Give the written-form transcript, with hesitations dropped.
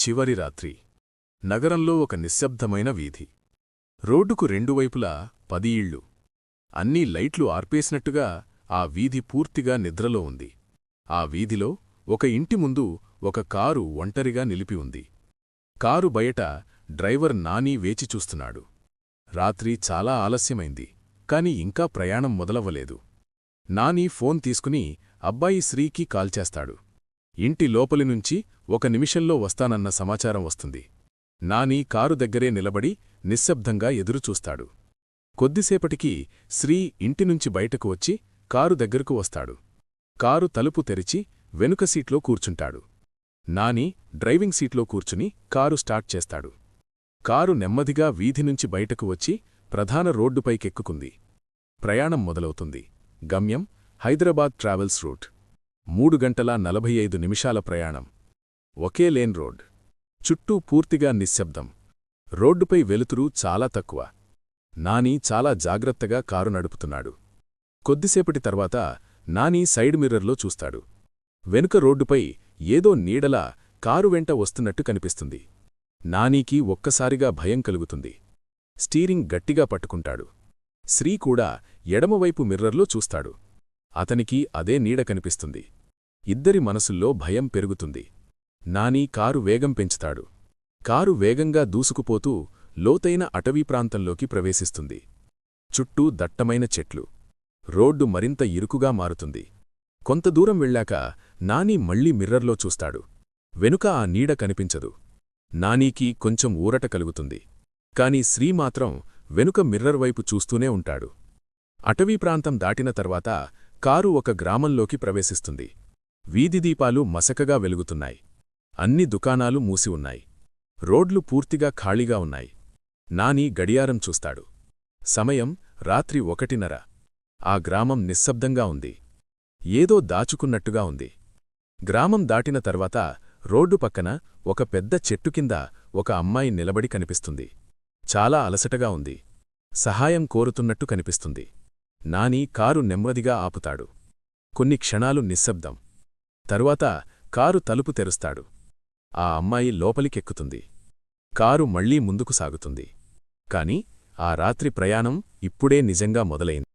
చివరి రాత్రి నగరంలో ఒక నిశ్శబ్దమైన వీధి. రోడ్డుకు రెండు వైపులా 10 ఇళ్ళు. అన్నీ లైట్లు ఆర్పేసినట్టుగా ఆ వీధి పూర్తిగా నిద్రలో ఉంది. ఆ వీధిలో ఒక ఇంటి ముందు ఒక కారు ఒంటరిగా నిలిపి ఉంది. కారు బయట డ్రైవర్ నాని వేచి చూస్తున్నాడు. రాత్రి చాలా ఆలస్యమైంది, కాని ఇంకా ప్రయాణం మొదలవ్వలేదు. నాని ఫోన్ తీసుకుని అబ్బాయి శ్రీకి కాల్ చేస్తాడు. ఇంటి లోపలినుంచి 1 నిమిషంలో వస్తానన్న సమాచారం వస్తుంది. నాని కారు దగ్గరే నిలబడి నిశ్శబ్దంగా ఎదురుచూస్తాడు. కొద్దిసేపటికి శ్రీ ఇంటినుంచి బయటకు వచ్చి కారు దగ్గరకు వస్తాడు. కారు తలుపు తెరిచి వెనుక సీట్లో కూర్చుంటాడు. నాని డ్రైవింగ్ సీట్లో కూర్చుని కారు స్టార్ట్ చేస్తాడు. కారు నెమ్మదిగా వీధినుంచి బయటకు వచ్చి ప్రధాన రోడ్డుపైకెక్కుకుంది. ప్రయాణం మొదలవుతుంది. గమ్యం హైదరాబాద్ ట్రావెల్స్ రూట్. 3 గంటల 45 నిమిషాల ప్రయాణం. ఒకే లేన్ రోడ్. చుట్టూ పూర్తిగా నిశ్శబ్దం. రోడ్డుపై వెలుతురు చాలా తక్కువ. నాని చాలా జాగ్రత్తగా కారు నడుపుతున్నాడు. కొద్దిసేపటి తర్వాత నాని సైడ్ మిర్రర్లో చూస్తాడు. వెనుక రోడ్డుపై ఏదో నీడలా కారు వెంట వస్తున్నట్టు కనిపిస్తుంది. నానీకి ఒక్కసారిగా భయం కలుగుతుంది. స్టీరింగ్ గట్టిగా పట్టుకుంటాడు. శ్రీ కూడా ఎడమవైపు మిర్రర్లో చూస్తాడు. అతనికి అదే నీడ కనిపిస్తుంది. ఇద్దరి మనసుల్లో భయం పెరుగుతుంది. నాని కారు వేగం పెంచుతాడు. కారు వేగంగా దూసుకుపోతూ లోతైన అటవీ ప్రాంతంలోకి ప్రవేశిస్తుంది. చుట్టూ దట్టమైన చెట్లు. రోడ్డు మరింత ఇరుకుగా మారుతుంది. కొంత దూరం వెళ్ళాక నాని మళ్లీ మిర్రర్లో చూస్తాడు. వెనుక ఆ నీడ కనిపించదు. నానీకి కొంచెం ఊరట కలుగుతుంది. కాని శ్రీ మాత్రం వెనుక మిర్రర్ వైపు చూస్తూనే ఉంటాడు. అటవీ ప్రాంతం దాటిన తర్వాత కారు ఒక గ్రామంలోకి ప్రవేశిస్తుంది. వీధి దీపాలు మసకగా వెలుగుతున్నాయి. అన్ని దుకాణాలు మూసి ఉన్నాయి. రోడ్లు పూర్తిగా ఖాళీగా ఉన్నాయి. నాని గడియారం చూస్తాడు. సమయం రాత్రి 1:30. ఆ గ్రామం నిశ్శబ్దంగా ఉంది. ఏదో దాచుకున్నట్టుగా ఉంది. గ్రామం దాటిన తర్వాత రోడ్డు పక్కన ఒక పెద్ద చెట్టు కింద ఒక అమ్మాయి నిలబడి కనిపిస్తుంది. చాలా అలసటగా ఉంది. సహాయం కోరుతున్నట్టు కనిపిస్తుంది. నాని కారు నెమ్మదిగా ఆపుతాడు. కొన్ని క్షణాలు నిశ్శబ్దం. తరువాత కారు తలుపు తెరుస్తాడు. ఆ అమ్మాయి లోపలికెక్కుతుంది. కారు మళ్లీ ముందుకు సాగుతుంది. కాని ఆ రాత్రి ప్రయాణం ఇప్పుడే నిజంగా మొదలైంది.